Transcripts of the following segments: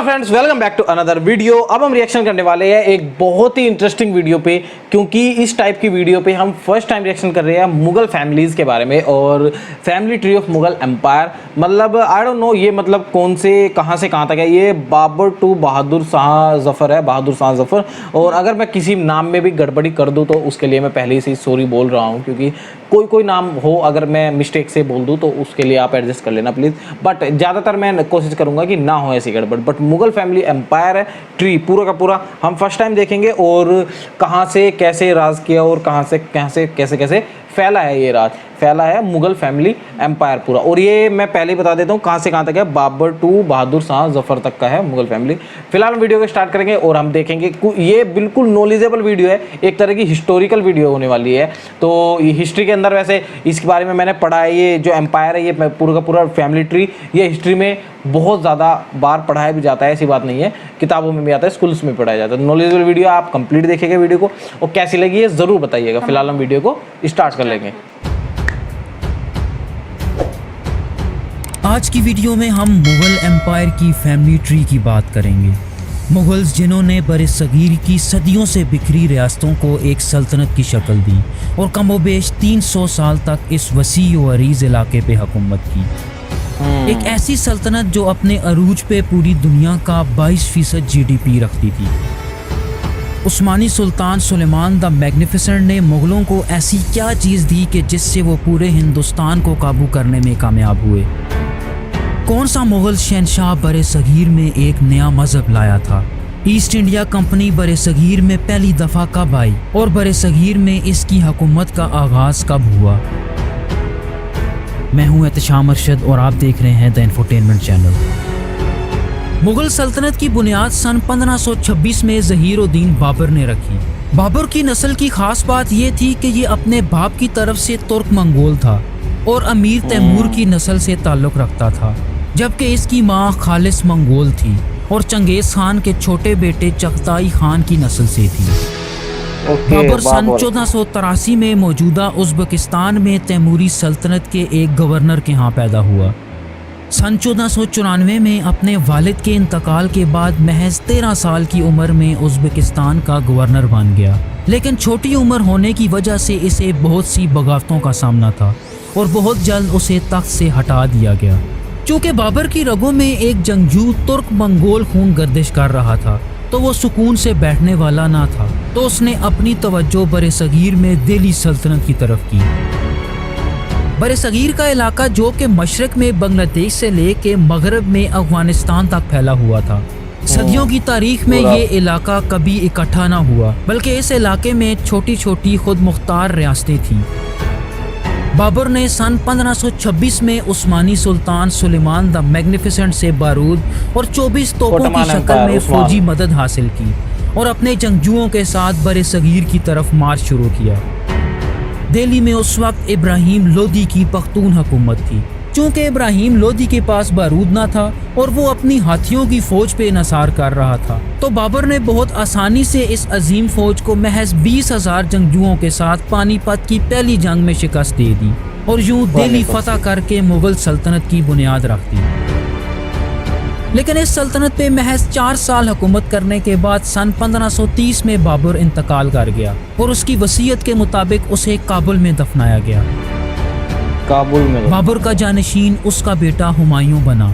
Hello friends, welcome back to another video. अब हम reaction करने वाले हैं एक बहुत ही इंटरेस्टिंग वीडियो पे, क्योंकि इस टाइप की वीडियो पे हम फर्स्ट टाइम रिएक्शन कर रहे हैं मुगल फैमिलीज़ के बारे में और family tree of Mughal empire. मतलब आई डोंट नो ये मतलब कौन से कहाँ से कहाँ तक है। ये बाबर टू बहादुर शाह जफ़र है, बहादुर शाह जफ़र। और अगर मैं किसी नाम में भी गड़बड़ी कर दूँ तो उसके लिए मैं पहले से ही सॉरी बोल रहा हूँ, क्योंकि कोई नाम हो अगर मैं मिस्टेक से बोल दूँ तो उसके लिए आप एडजस्ट कर लेना प्लीज़। बट ज़्यादातर मैं कोशिश करूँगा कि ना हो ऐसी गड़बड़। बट मुगल फैमिली एम्पायर है ट्री पूरा का पूरा हम फर्स्ट टाइम देखेंगे, और कहाँ से कैसे राज किया और कहाँ से कैसे फैला है ये राज, फैला है मुगल फैमिली एम्पायर पूरा। और ये मैं पहले ही बता देता हूँ कहाँ से कहाँ तक है, बाबर टू बहादुर शाह जफ़र तक का है मुगल फैमिली। फिलहाल हम वीडियो को स्टार्ट करेंगे और हम देखेंगे ये बिल्कुल नॉलेजेबल वीडियो है, एक तरह की हिस्टोरिकल वीडियो होने वाली है। तो ये हिस्ट्री के अंदर वैसे इसके बारे में मैंने पढ़ा है, ये जो एम्पायर है ये पूरा का पूरा फैमिली ट्री ये हिस्ट्री में बहुत ज़्यादा बार पढ़ाया भी जाता है, ऐसी बात नहीं है, किताबों में भी आता है, स्कूल्स में पढ़ाया जाता है। नॉलेजेबल वीडियो आप कंप्लीट देखिएगा वीडियो को, और कैसी लगी है ज़रूर बताइएगा। फिलहाल हम वीडियो को स्टार्ट कर लेंगे। आज की वीडियो में हम मुग़ल एम्पायर की फैमिली ट्री की बात करेंगे। मुग़ल्स जिन्होंने बरसगीर की सदियों से बिखरी रियासतों को एक सल्तनत की शक्ल दी और कमोबेश 300 साल तक इस वसी व अरीज़ इलाके पे हुकूमत की। एक ऐसी सल्तनत जो अपने अरूज पे पूरी दुनिया का 22% GDP रखती थी। उस्मानी सुल्तान सुलेमान द मैग्निफिसेंट ने मुग़लों को ऐसी क्या चीज़ दी कि जिससे वो पूरे हिंदुस्तान को काबू करने में कामयाब हुए। कौन सा मुग़ल शहनशाह बरसगीर में एक नया मज़हब लाया था। ईस्ट इंडिया कंपनी बरसगीर में पहली दफ़ा कब आई और बरसगीर में इसकी हुकूमत का आगाज़ कब हुआ। मैं हूं एहतशाम अरशद और आप देख रहे हैं द इंफोटेनमेंट चैनल। मुग़ल सल्तनत की बुनियाद सन 1526 में ज़हीर-उद-दीन बाबर ने रखी। बाबर की नस्ल की ख़ास बात यह थी कि ये अपने बाप की तरफ से तुर्क मंगोल था और अमीर तैमूर की नस्ल से ताल्लुक़ रखता था, जबकि इसकी माँ खालिस मंगोल थी और चंगेज़ खान के छोटे बेटे चगताई खान की नस्ल से थी। बाबर सन 1483 में मौजूदा उज़्बेकिस्तान में तैमूरी सल्तनत के एक गवर्नर के यहाँ पैदा हुआ। सन 1494 में अपने वालिद के इंतकाल के बाद महज 13 साल की उम्र में उज़्बेकिस्तान का गवर्नर बन गया, लेकिन छोटी उम्र होने की वजह से इसे बहुत सी बगावतों का सामना था और बहुत जल्द उसे तख्त से हटा दिया गया। चूँकि बाबर की रगों में एक जंगजू तुर्क मंगोल खून गर्दिश कर रहा था, तो वो सुकून से बैठने वाला ना था, तो उसने अपनी तवज्जो बरसगीर में दिल्ली सल्तनत की तरफ की। बरसगीर का इलाका जो कि मशरक में बांग्लादेश से लेके मगरब में अफगानिस्तान तक फैला हुआ था। सदियों की तारीख में ये इलाका कभी इकट्ठा ना हुआ, बल्कि इस इलाके में छोटी छोटी खुद मुख्तार रियासतें थीं। बाबर ने सन 1526 में उस्मानी सुल्तान सुलेमान द मैग्निफिसेंट से बारूद और 24 तोपों की शक्ल में फौजी मदद हासिल की और अपने जंगजुओं के साथ बरसगीर की तरफ मार्च शुरू किया। दिल्ली में उस वक्त इब्राहिम लोदी की पख्तून हुकूमत थी। चूँकि इब्राहिम लोदी के पास बारूद ना था और वो अपनी हाथियों की फौज पे इन्हिसार कर रहा था, तो बाबर ने बहुत आसानी से इस अजीम फौज को महज 20,000 जंगजुओं के साथ पानीपत की पहली जंग में शिकस्त दे दी और यूं दिल्ली फतह करके मुग़ल सल्तनत की बुनियाद रख दी। लेकिन इस सल्तनत पे महज 4 साल हुकूमत करने के बाद सन 1530 में बाबर इंतकाल कर गया और उसकी वसीयत के मुताबिक उसे काबुल में दफनाया गया। काबुल में बाबर का जानशीन उसका बेटा हुमायूं बना।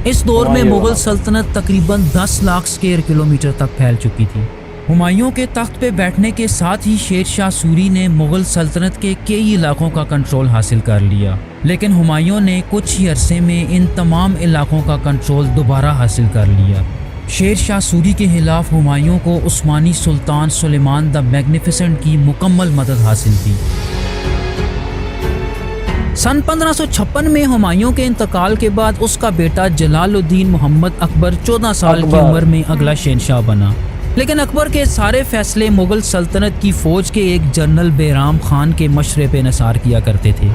इस दौर में मुग़ल सल्तनत तकरीबन 10 लाख स्क्वायर किलोमीटर तक फैल चुकी थी। हुमायूं के तख्त पे बैठने के साथ ही शेर शाह सूरी ने मुग़ल सल्तनत के कई इलाकों का कंट्रोल हासिल कर लिया, लेकिन हुमायूं ने कुछ ही अरसे में इन तमाम इलाकों का कंट्रोल दोबारा हासिल कर लिया। शेर शाह सूरी के खिलाफ हुमायूं को उस्मानी सुल्तान सुलेमान द मैग्निफिसेंट की मुकम्मल मदद हासिल थी। सन 1556 में हुमायूं के इंतकाल के बाद उसका बेटा जलालुद्दीन मोहम्मद अकबर 14 साल की उम्र में अगला शहनशाह बना, लेकिन अकबर के सारे फैसले मुग़ल सल्तनत की फ़ौज के एक जनरल बेराम खान के मशरे पे निसार किया करते थे।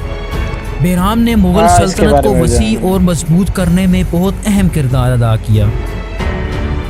बेराम ने मुग़ल सल्तनत को वसी और मजबूत करने में बहुत अहम किरदार अदा किया।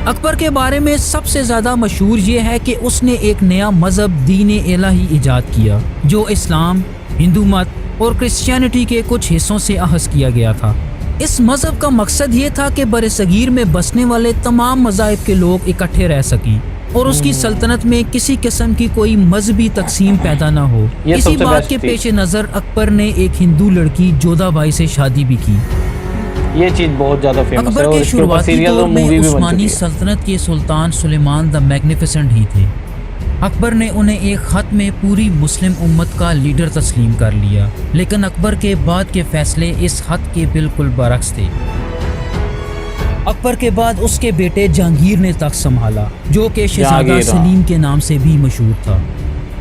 अकबर के बारे में सबसे ज़्यादा मशहूर ये है कि उसने एक नया मज़हब दीन इलाही ईजाद किया, जो इस्लाम, हिंदू मत और क्रिश्चियनिटी के कुछ हिस्सों से अखज़ किया गया था। اس مذہب کا مقصد یہ تھا کہ برصغیر میں بسنے والے تمام مذاہب کے لوگ اکٹھے رہ سکیں اور اس کی سلطنت میں کسی قسم کی کوئی مذہبی تقسیم پیدا نہ ہو۔ اسی بات کے پیش نظر اکبر نے ایک ہندو لڑکی جودھا بائی سے شادی بھی کی۔ یہ چیز بہت زیادہ فیمس ہے اکبر اور کے اس کے اوپر شروعاتی سیریل دور اور میں مووی بھی بن عثمانی چکی ہے۔ سلطنت کے سلطان سلیمان دا میگنیفیسنٹ ہی تھے۔ اکبر نے انہیں ایک خط میں پوری مسلم امت کا لیڈر تسلیم کر لیا، لیکن اکبر کے بعد کے فیصلے اس خط کے بالکل برعکس تھے۔ اکبر کے بعد اس کے بیٹے جہانگیر نے تخت سنبھالا، جو کہ شہزادہ سلیم کے نام سے بھی مشہور تھا۔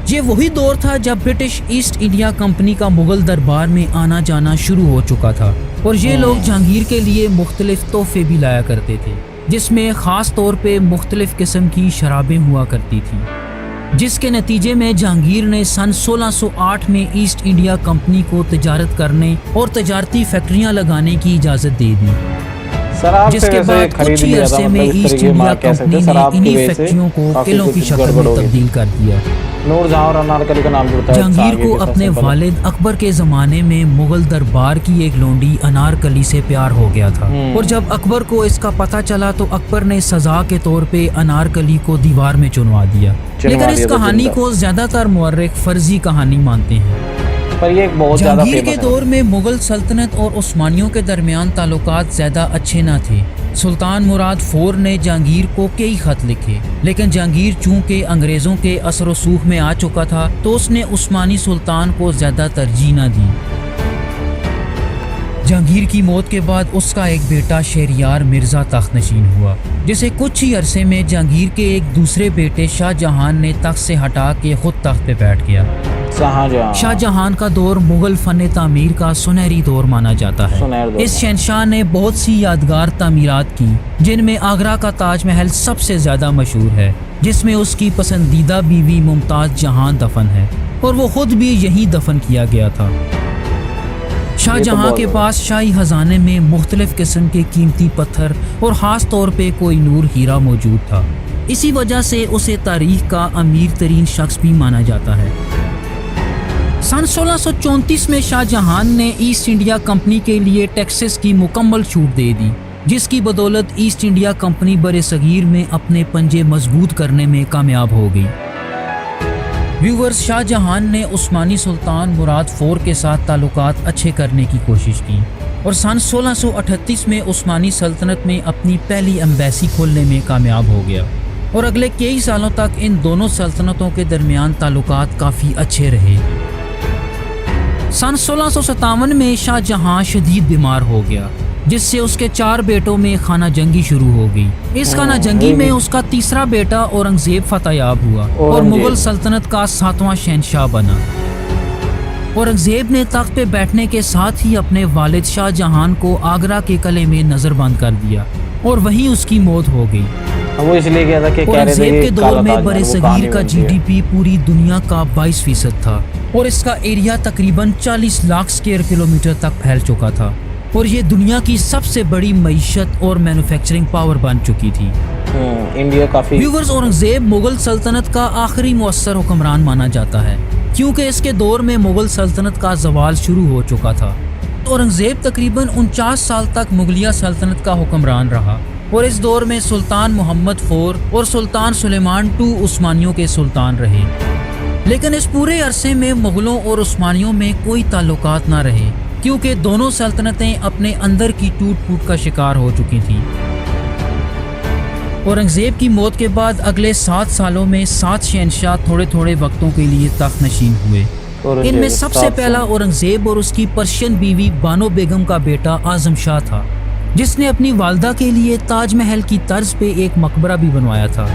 یہ وہی دور تھا جب برٹش ایسٹ انڈیا کمپنی کا مغل دربار میں آنا جانا شروع ہو چکا تھا، اور یہ لوگ جہانگیر کے لیے مختلف تحفے بھی لایا کرتے تھے، جس میں خاص طور پہ مختلف قسم کی شرابیں ہوا کرتی تھیں، جس کے نتیجے میں جہانگیر نے سن 1608 میں ایسٹ انڈیا کمپنی کو تجارت کرنے اور تجارتی فیکٹریاں لگانے کی اجازت دے دی، جس کے بعد کچھ ہی عرصے میں ایسٹ انڈیا کمپنی نے انہی فیکٹریوں کو قلعوں کی شکل میں تبدیل کر دیا۔ نور جہاں اور انارکلی کا نام جڑتا ہے۔ جہانگیر کو اپنے والد اکبر کے زمانے میں مغل دربار کی ایک لونڈی انارکلی سے پیار ہو گیا تھا، اور جب اکبر کو اس کا پتہ چلا تو اکبر نے سزا کے طور پہ انارکلی کو دیوار میں چنوا دیا، لیکن اس کہانی کو زیادہ تر مورخ فرضی کہانی مانتے ہیں۔ پر یہ بہت زیادہ جہانگیر کے دور میں مغل سلطنت اور عثمانیوں کے درمیان تعلقات زیادہ اچھے نہ تھے۔ سلطان مراد فور نے جہانگیر کو کئی خط لکھے، لیکن جہانگیر چونکہ انگریزوں کے اثر و رسوخ میں آ چکا تھا تو اس نے عثمانی سلطان کو زیادہ ترجیح نہ دی۔ جہانگیر کی موت کے بعد اس کا ایک بیٹا شہریار مرزا تخت نشین ہوا، جسے کچھ ہی عرصے میں جہانگیر کے ایک دوسرے بیٹے شاہ جہان نے تخت سے ہٹا کے خود تخت پہ بیٹھ گیا۔ شاہ جہان کا دور مغل فن تعمیر کا سنہری دور مانا جاتا ہے۔ اس شہنشاہ نے بہت سی یادگار تعمیرات کی، جن میں آگرہ کا تاج محل سب سے زیادہ مشہور ہے، جس میں اس کی پسندیدہ بیوی ممتاز جہاں دفن ہے، اور وہ خود بھی یہیں دفن کیا گیا تھا۔ شاہ جہاں کے پاس شاہی خزانے میں مختلف قسم کے قیمتی پتھر اور خاص طور پہ کوئی نور ہیرا موجود تھا، اسی وجہ سے اسے تاریخ کا امیر ترین شخص بھی مانا جاتا ہے۔ سن 1634 میں شاہ جہان نے ایسٹ انڈیا کمپنی کے لیے ٹیکسز کی مکمل چھوٹ دے دی، جس کی بدولت ایسٹ انڈیا کمپنی برصغیر میں اپنے پنجے مضبوط کرنے میں کامیاب ہو گئی۔ ویورز، شاہ جہان نے عثمانی سلطان مراد فور کے ساتھ تعلقات اچھے کرنے کی کوشش کی، اور سن 1638 میں عثمانی سلطنت میں اپنی پہلی ایمبیسی کھولنے میں کامیاب ہو گیا، اور اگلے کئی سالوں تک ان دونوں سلطنتوں کے درمیان تعلقات کافی اچھے رہے۔ سن 1657 میں شاہ جہاں شدید بیمار ہو گیا، جس سے اس کے 4 بیٹوں میں خانہ جنگی شروع ہو گئی۔ اس خانہ جنگی میں اس کا تیسرا بیٹا اورنگزیب فتح یاب ہوا اور مغل سلطنت کا 7واں شہنشاہ بنا۔ اورنگزیب نے تخت پہ بیٹھنے کے ساتھ ہی اپنے والد شاہ جہان کو آگرہ کے قلعے میں نظر بند کر دیا، اور وہیں اس کی موت ہو گئی۔ وہ اس لیے کیا تھا کہ اورنگزیب کے دور میں برصغیر کا GDP پوری دنیا کا 22% تھا، اور اس کا ایریا تقریباً 40 لاکھ اسکوائر کلومیٹر تک پھیل چکا تھا، اور یہ دنیا کی سب سے بڑی معیشت اور مینوفیکچرنگ پاور بن چکی تھی۔ انڈیا کافی ویورز، اورنگزیب مغل سلطنت کا آخری مؤثر حکمران مانا جاتا ہے، کیونکہ اس کے دور میں مغل سلطنت کا زوال شروع ہو چکا تھا۔ اورنگزیب تقریباً 49 سال تک مغلیہ سلطنت کا حکمران رہا، اور اس دور میں سلطان محمد فور اور سلطان سلیمان II عثمانیوں کے سلطان رہے، لیکن اس پورے عرصے میں مغلوں اور عثمانیوں میں کوئی تعلقات نہ رہے، کیونکہ دونوں سلطنتیں اپنے اندر کی ٹوٹ پھوٹ کا شکار ہو چکی تھیں۔ اورنگزیب کی موت کے بعد اگلے 7 سالوں میں 7 شہنشاہ تھوڑے تھوڑے وقتوں کے لیے تخت نشین ہوئے۔ ان میں سب سے پہلا اورنگزیب اور اس کی پرشین بیوی بانو بیگم کا بیٹا اعظم شاہ تھا، جس نے اپنی والدہ کے لیے تاج محل کی طرز پہ ایک مقبرہ بھی بنوایا تھا۔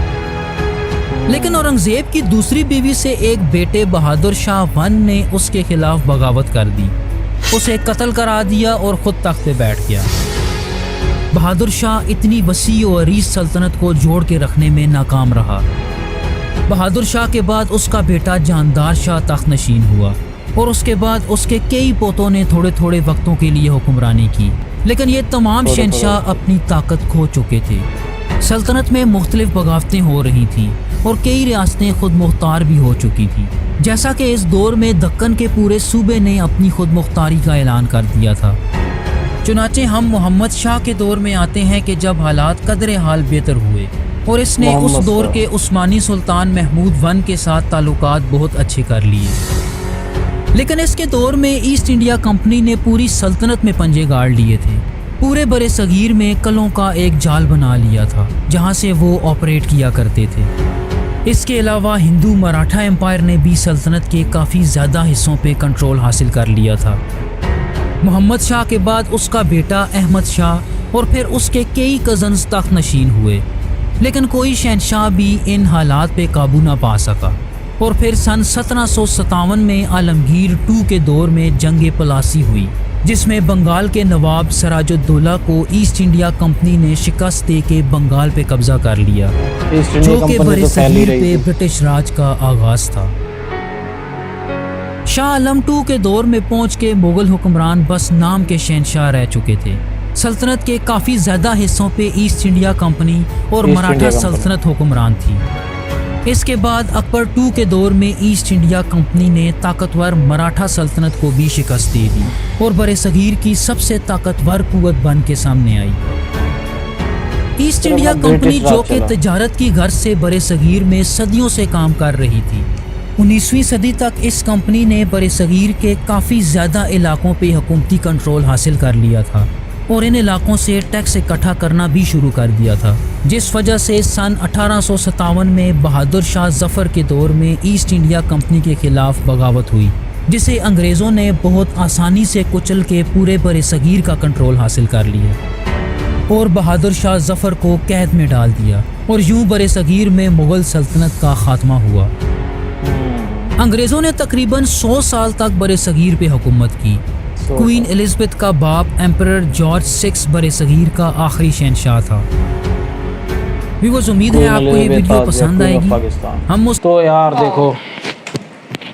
لیکن اورنگزیب کی دوسری بیوی سے ایک بیٹے بہادر شاہ 1 نے اس کے خلاف بغاوت کر دی، اسے قتل کرا دیا اور خود تخت پہ بیٹھ گیا۔ بہادر شاہ اتنی وسیع و عریض سلطنت کو جوڑ کے رکھنے میں ناکام رہا۔ بہادر شاہ کے بعد اس کا بیٹا جاندار شاہ تخت نشین ہوا، اور اس کے بعد اس کے کئی پوتوں نے تھوڑے تھوڑے وقتوں کے لیے حکمرانی کی، لیکن یہ تمام شہنشاہ اپنی طاقت کھو چکے تھے۔ سلطنت میں مختلف بغاوتیں ہو رہی تھیں، اور کئی ریاستیں خود مختار بھی ہو چکی تھیں، جیسا کہ اس دور میں دکن کے پورے صوبے نے اپنی خود مختاری کا اعلان کر دیا تھا۔ चुनाचे हम मोहम्मद शाह के दौर में आते हैं कि जब हालात कदरे हाल बेहतर हुए और इसने उस मोहम्मद दौर शाह। के उस्मानी सुल्तान महमूद वन के साथ ताल्लुकात बहुत अच्छे कर लिए। लेकिन इसके दौर में ईस्ट इंडिया कंपनी ने पूरी सल्तनत में पंजे गाड़ लिए थे। पूरे बरे सगीर में कलों का एक जाल बना लिया था जहां से वो ऑपरेट किया करते थे। इसके अलावा हिंदू मराठा एम्पायर ने भी सल्तनत के काफ़ी ज़्यादा हिस्सों पे कंट्रोल हासिल कर लिया था। मोहम्मद शाह के बाद उसका बेटा अहमद शाह और फिर उसके कई कज़न्स तख्त नशीन हुए, लेकिन कोई शहनशाह भी इन हालात पे काबू ना पा सका। और फिर सन 1757 में आलमगीर II के दौर में जंग पलासी हुई, जिसमें बंगाल के नवाब सिराजुद्दौला को ईस्ट इंडिया कंपनी ने शिकस्त दे के बंगाल पे कब्जा कर लिया, ईस्ट इंडिया जो कि कंपनी बड़े तो फैल ही सगीर रही पे थी। ब्रिटिश राज का आगाज था। शाह आलम II के दौर में पहुंच के मुगल हुक्मरान बस नाम के शहनशाह रह चुके थे। सल्तनत के काफ़ी ज़्यादा हिस्सों पे ईस्ट इंडिया कंपनी और ईस्ट मराठा इंडिया कंपनी। सल्तनत हुक्मरान थी। इसके बाद अकबर II के दौर में ईस्ट इंडिया कंपनी ने ताकतवर मराठा सल्तनत को भी शिकस्त दे दी और बरे सगीर की सबसे ताकतवर कुव्वत बन के सामने आई। ईस्ट फिर इंडिया अपना कंपनी ब्रिटिश जो राज कि चला। तजारत की गर्ज से बरे सगीर में सदियों से काम कर रही थी। 19वीं सदी तक इस कंपनी ने बरे सगीर के काफ़ी ज़्यादा इलाकों पे हुकूमती कंट्रोल हासिल कर लिया था और इन इलाकों से टैक्स इकट्ठा करना भी शुरू कर दिया था, जिस वजह से सन 1857 में बहादुर शाह जफ़र के दौर में ईस्ट इंडिया कंपनी के खिलाफ बगावत हुई, जिसे अंग्रेज़ों ने बहुत आसानी से कुचल के पूरे बरे सगीर का कंट्रोल हासिल कर लिया और बहादुर शाह जफ़र को कैद में डाल दिया और यूं बरे सगीर में मुग़ल सल्तनत का खात्मा हुआ। अंग्रेज़ों ने तकरीबन 100 साल तक बरे सगीर पे हुकूमत की। क्वीन एलिज़ाबेथ का बाप एम्परर जॉर्ज VI बरे सगीर का आखिरी शहनशाह था। व्यूअर्स, उम्मीद है आपको ये वीडियो पसंद आएगी। हम उस तो यार देखो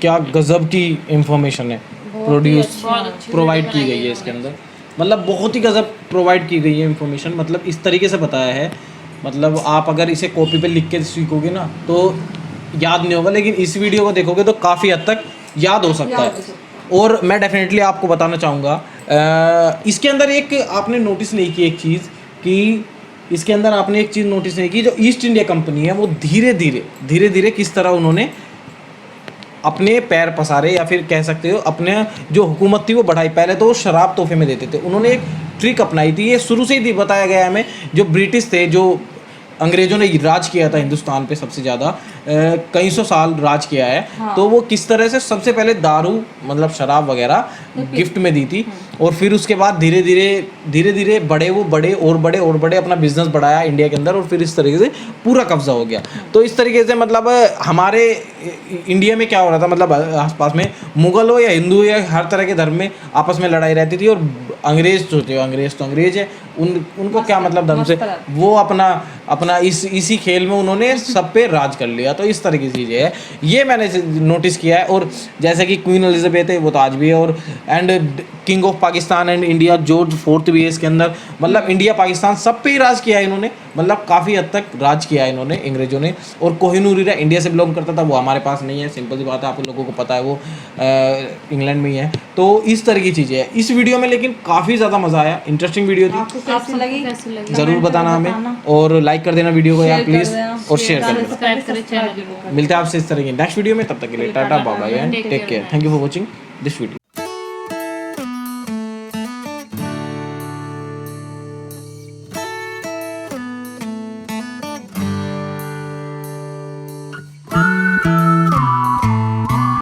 क्या गजब की इंफॉर्मेशन है प्रोवाइड की गई है इसके अंदर, मतलब बहुत ही गजब प्रोवाइड की गई है इंफॉर्मेशन। मतलब इस तरीके से बताया है, मतलब आप अगर इसे कॉपी पे लिख के सीखोगे ना तो याद नहीं होगा, लेकिन इस वीडियो को देखोगे तो काफ़ी हद तक याद हो सकता है। और मैं डेफिनेटली आपको बताना चाहूँगा इसके अंदर एक आपने नोटिस नहीं की एक चीज़ कि इसके अंदर आपने एक चीज़ नोटिस नहीं की, जो ईस्ट इंडिया कंपनी है वो धीरे धीरे किस तरह उन्होंने अपने पैर पसारे या फिर कह सकते हो अपने जो हुकूमत थी वो बढ़ाई। पहले तो वो शराब तोहफे में देते थे, उन्होंने एक ट्रिक अपनाई थी, ये शुरू से ही बताया गया है हमें। जो ब्रिटिश थे, जो अंग्रेज़ों ने राज किया था हिंदुस्तान पे सबसे ज़्यादा कई सौ साल राज किया है, तो वो किस तरह से सबसे पहले दारू मतलब शराब वगैरह गिफ्ट में दी थी और फिर उसके बाद धीरे धीरे बड़े अपना बिजनेस बढ़ाया इंडिया के अंदर और फिर इस तरीके से पूरा कब्जा हो गया। तो इस तरीके से मतलब हमारे इंडिया में क्या हो रहा था, मतलब आसपास में मुगल हो या हिंदू या हर तरह के धर्म में आपस में लड़ाई रहती थी और अंग्रेज जो थे, अंग्रेज तो अंग्रेज है, उनको क्या मतलब धर्म से, वो अपना इसी खेल में उन्होंने सब पे राज कर लिया। तो इस तरह की चीज़ें है, ये मैंने नोटिस किया है। और जैसे कि क्वीन एलिजाबेथ है वो तो आज भी है, और and king of Pakistan and India George IV भी है इसके अंदर। मतलब इंडिया पाकिस्तान सब पे ही राज किया है इन्होंने, मतलब काफ़ी हद तक राज किया है इन्होंने अंग्रेजों ने। और कोहिनूर हीरा इंडिया से बिलोंग करता था, वो हमारे पास नहीं है, सिंपल सी बात है, आप लोगों को पता है वो इंग्लैंड में ही है। तो इस तरह की चीज़ें हैं इस वीडियो में, लेकिन काफ़ी ज़्यादा मज़ा आया, इंटरेस्टिंग वीडियो थी। कैसी लगी ज़रूर बताना हमें और लाइक कर देना वीडियो को यार प्लीज़, और शेयर कर देना। सब्सक्राइब करें चैनल को। मिलते हैं आपसे इस तरह की नेक्स्ट वीडियो में, तब तक के लिए tata bye bye and take care. Thank you for watching this video.